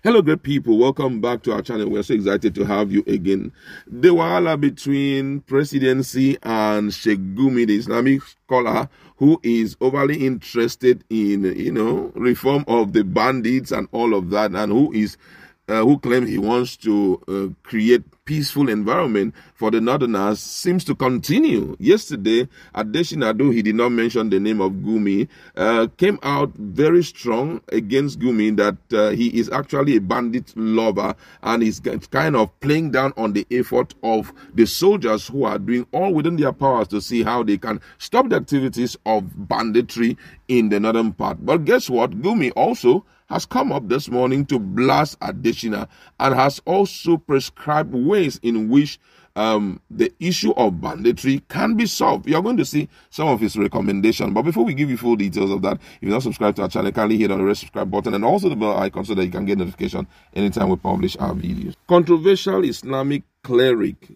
Hello, great people. Welcome back to our channel. We're so excited to have you again. The wahala between Presidency and Sheik Gumi, the Islamic scholar who is overly interested in, reform of the bandits and all of that, and who claims he wants to create peaceful environment for the Northerners, seems to continue. Yesterday, Adesina, though he did not mention the name of Gumi, came out very strong against Gumi that he is actually a bandit lover and is kind of playing down on the effort of the soldiers who are doing all within their powers to see how they can stop the activities of banditry in the northern part. But guess what? Gumi also has come up this morning to blast Adesina and has also prescribed ways in which the issue of banditry can be solved. You're going to see some of his recommendations. But before we give you full details of that, if you're not subscribed to our channel, kindly hit on the red subscribe button and also the bell icon so that you can get notification anytime we publish our videos. Controversial Islamic cleric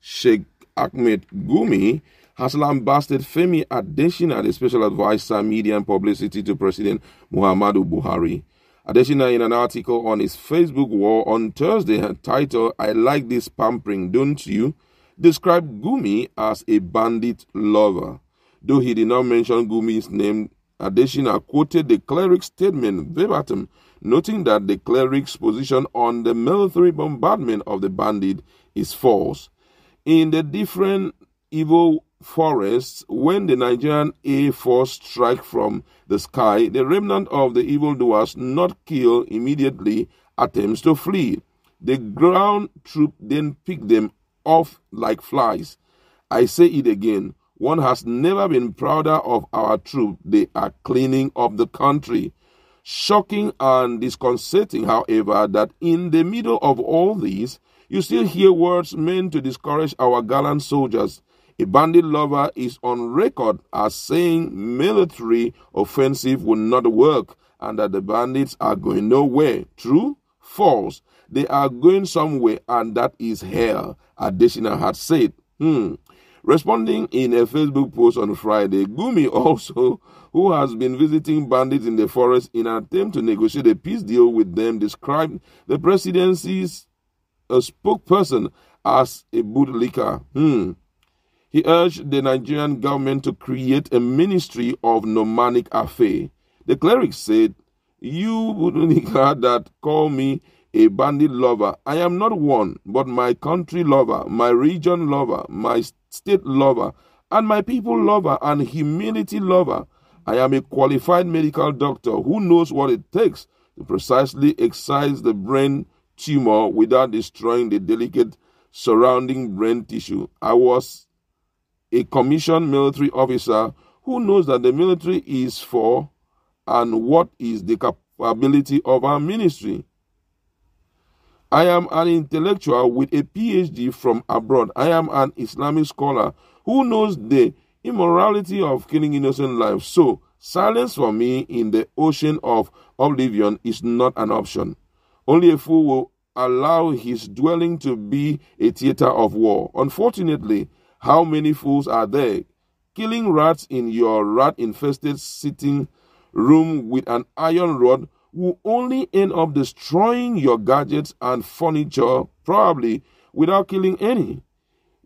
Sheik Gumi has lambasted Femi Adesina, the special advisor, media and publicity to President Muhammadu Buhari. Adesina, in an article on his Facebook wall on Thursday, titled, "I like this pampering, don't you?" described Gumi as a bandit lover. Though he did not mention Gumi's name, Adesina quoted the cleric's statement verbatim, noting that the cleric's position on the military bombardment of the bandit is false. In the different evil forests, when the Nigerian Air Force strike from the sky, the remnant of the evildoers not killed immediately attempts to flee. The ground troop then pick them off like flies. I say it again, one has never been prouder of our troops. They are cleaning up the country. Shocking and disconcerting, however, that in the middle of all this, you still hear words meant to discourage our gallant soldiers. A bandit lover is on record as saying military offensive will not work and that the bandits are going nowhere. True? False. They are going somewhere, and that is hell, Adesina had said. Responding in a Facebook post on Friday, Gumi also, who has been visiting bandits in the forest in an attempt to negotiate a peace deal with them, described the presidency's spokesperson as a bootlicker. He urged the Nigerian government to create a ministry of nomadic affairs. The cleric said, "You bootlicker that call me a bandit lover, I am not one, but my country lover, my region lover, my state lover, and my people lover and humility lover. I am a qualified medical doctor who knows what it takes to precisely excise the brain tumor without destroying the delicate surrounding brain tissue. I was a commissioned military officer who knows that the military is for and what is the capability of our ministry. I am an intellectual with a PhD from abroad. I am an Islamic scholar who knows the immorality of killing innocent lives. So, silence for me in the ocean of oblivion is not an option. Only a fool will allow his dwelling to be a theater of war. Unfortunately, how many fools are there? Killing rats in your rat-infested sitting room with an iron rod will only end up destroying your gadgets and furniture, probably without killing any.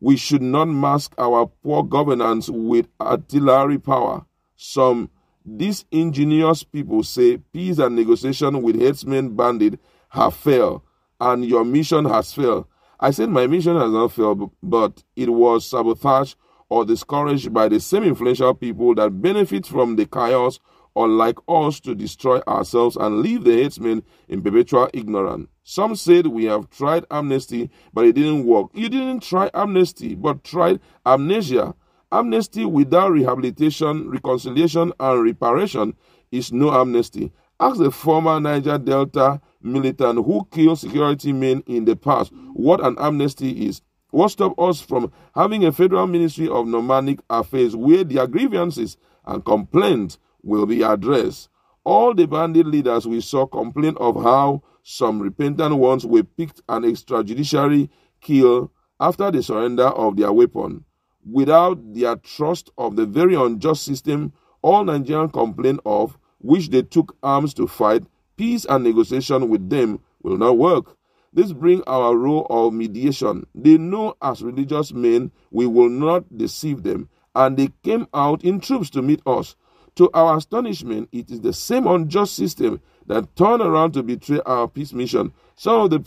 We should not mask our poor governance with artillery power. Some disingenuous people say peace and negotiation with Herdsmen bandits have failed, and your mission has failed. I said my mission has not failed, but it was sabotaged or discouraged by the same influential people that benefit from the chaos, unlike us, to destroy ourselves and leave the Herdsmen in perpetual ignorance. Some said we have tried amnesty, but it didn't work. You didn't try amnesty, but tried amnesia. Amnesty without rehabilitation, reconciliation, and reparation is no amnesty. Ask the former Niger Delta militant who killed security men in the past what an amnesty is. What stopped us from having a federal ministry of nomadic affairs where their grievances and complaints will be addressed? All the bandit leaders we saw complain of how some repentant ones were picked and extrajudicially killed after the surrender of their weapon. Without their trust of the very unjust system all Nigerians complain of, which they took arms to fight, peace and negotiation with them will not work. This brings our role of mediation. They know as religious men we will not deceive them, and they came out in troops to meet us. To our astonishment, it is the same unjust system that turned around to betray our peace mission. Some of the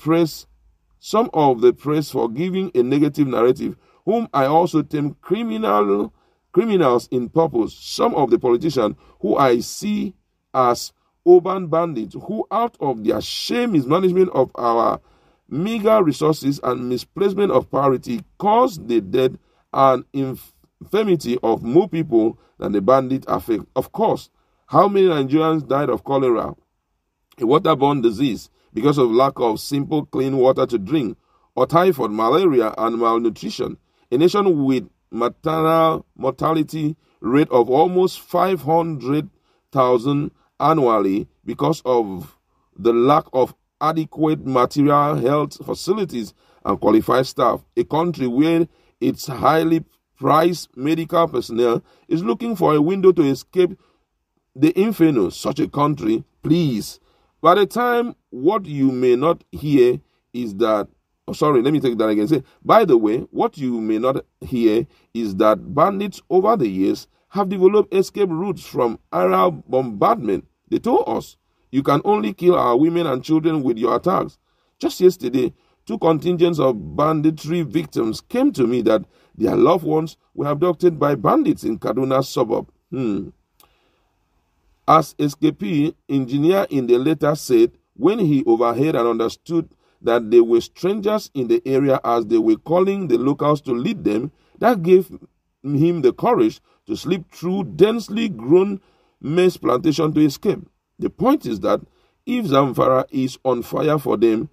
praise for giving a negative narrative, whom I also term criminals in purpose. Some of the politicians who I see as urban bandits, who out of their shame mismanagement of our meager resources and misplacement of priority caused the death and infirmity of more people than the bandits affect. Of course, how many Nigerians died of cholera, a waterborne disease, because of lack of simple clean water to drink, or typhoid, malaria, and malnutrition? A nation with maternal mortality rate of almost 500,000 annually because of the lack of adequate material health facilities and qualified staff. A country where its highly priced medical personnel is looking for a window to escape the inferno. Such a country, please. By the time, what you may not hear is that, by the way, what you may not hear is that bandits over the years have developed escape routes from Arab bombardment. They told us, you can only kill our women and children with your attacks. Just yesterday, 2 contingents of banditry victims came to me that their loved ones were abducted by bandits in Kaduna suburb. As escapee engineer in the letter said, when he overheard and understood that they were strangers in the area as they were calling the locals to lead them, that gave him the courage to slip through densely grown maize plantation to escape. The point is that if Zamfara is on fire for them,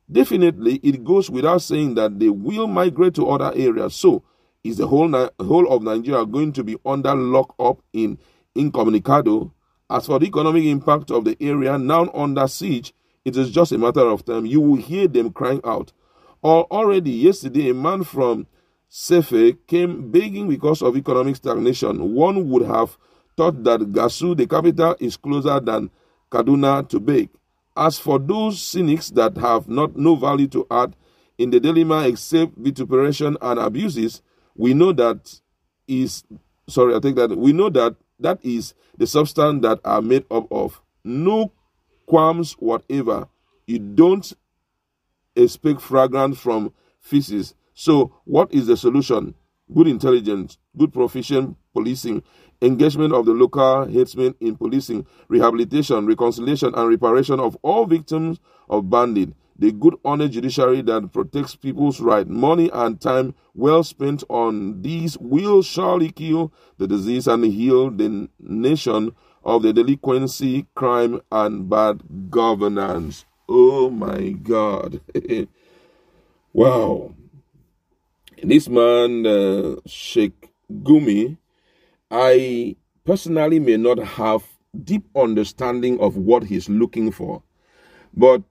definitely it goes without saying that they will migrate to other areas. So, is the whole of Nigeria going to be under lock-up in incommunicado? As for the economic impact of the area now under siege, it is just a matter of time. You will hear them crying out. Already yesterday, a man from Sefe came begging because of economic stagnation. One would have thought that Gasu, the capital, is closer than Kaduna to beg. As for those cynics that have no value to add in the dilemma except vituperation and abuses, we know that is the substance that are made up of. No qualms whatever. You don't expect fragrance from feces. So what is the solution? Good intelligence, good proficient policing, engagement of the local herdsmen in policing, rehabilitation, reconciliation, and reparation of all victims of bandit. The good honest judiciary that protects people's rights. Money and time well spent on these will surely kill the disease and heal the nation of the delinquency, crime, and bad governance. Oh my God. Wow. This man, Sheik Gumi, I personally may not have deep understanding of what he's looking for, but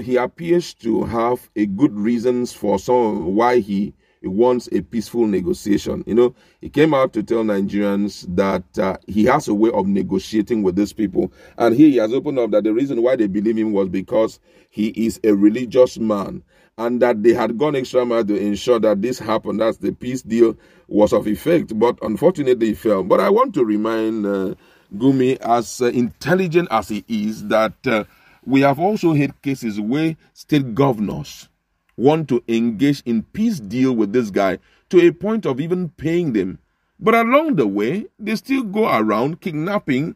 he appears to have a good reasons for why he wants a peaceful negotiation. You know, he came out to tell Nigerians that he has a way of negotiating with these people, and here he has opened up that the reason why they believe him was because he is a religious man, and that they had gone extra mile to ensure that this happened, that the peace deal was of effect, but unfortunately it failed. But I want to remind Gumi, as intelligent as he is, that we have also had cases where state governors want to engage in peace deal with this guy to a point of even paying them. But along the way, they still go around kidnapping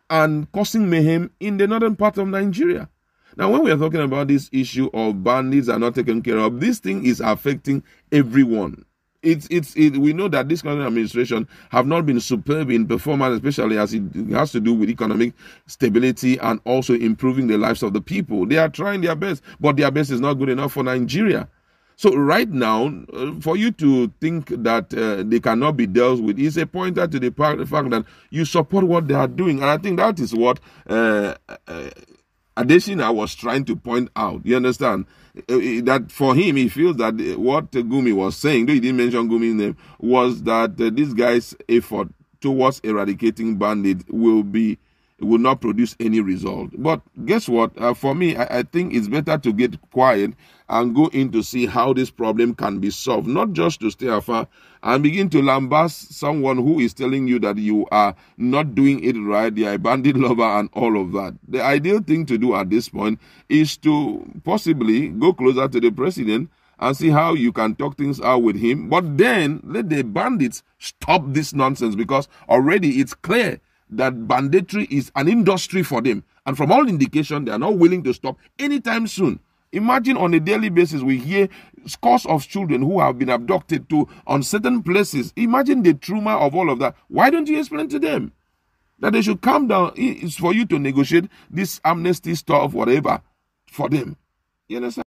and causing mayhem in the northern part of Nigeria. Now, when we are talking about this issue of bandits are not taken care of, this thing is affecting everyone. We know that this current administration have not been superb in performance, especially as it has to do with economic stability and also improving the lives of the people. They are trying their best, but their best is not good enough for Nigeria. So right now, for you to think that they cannot be dealt with is a pointer to the fact that you support what they are doing. And I think that is what Adesina was trying to point out. You understand? That for him, he feels that what Gumi was saying, though he didn't mention Gumi's name, was that this guy's effort towards eradicating bandits will be it will not produce any result. But guess what? For me, I think it's better to get quiet and go in to see how this problem can be solved, not just to stay afar and begin to lambast someone who is telling you that you are not doing it right, you are a bandit lover and all of that. The ideal thing to do at this point is to possibly go closer to the president and see how you can talk things out with him. But then let the bandits stop this nonsense, because already it's clear that banditry is an industry for them. And from all indication, they are not willing to stop anytime soon. Imagine on a daily basis, we hear scores of children who have been abducted to uncertain places. Imagine the trauma of all of that. Why don't you explain to them that they should calm down? It's for you to negotiate this amnesty stuff, whatever, for them. You understand?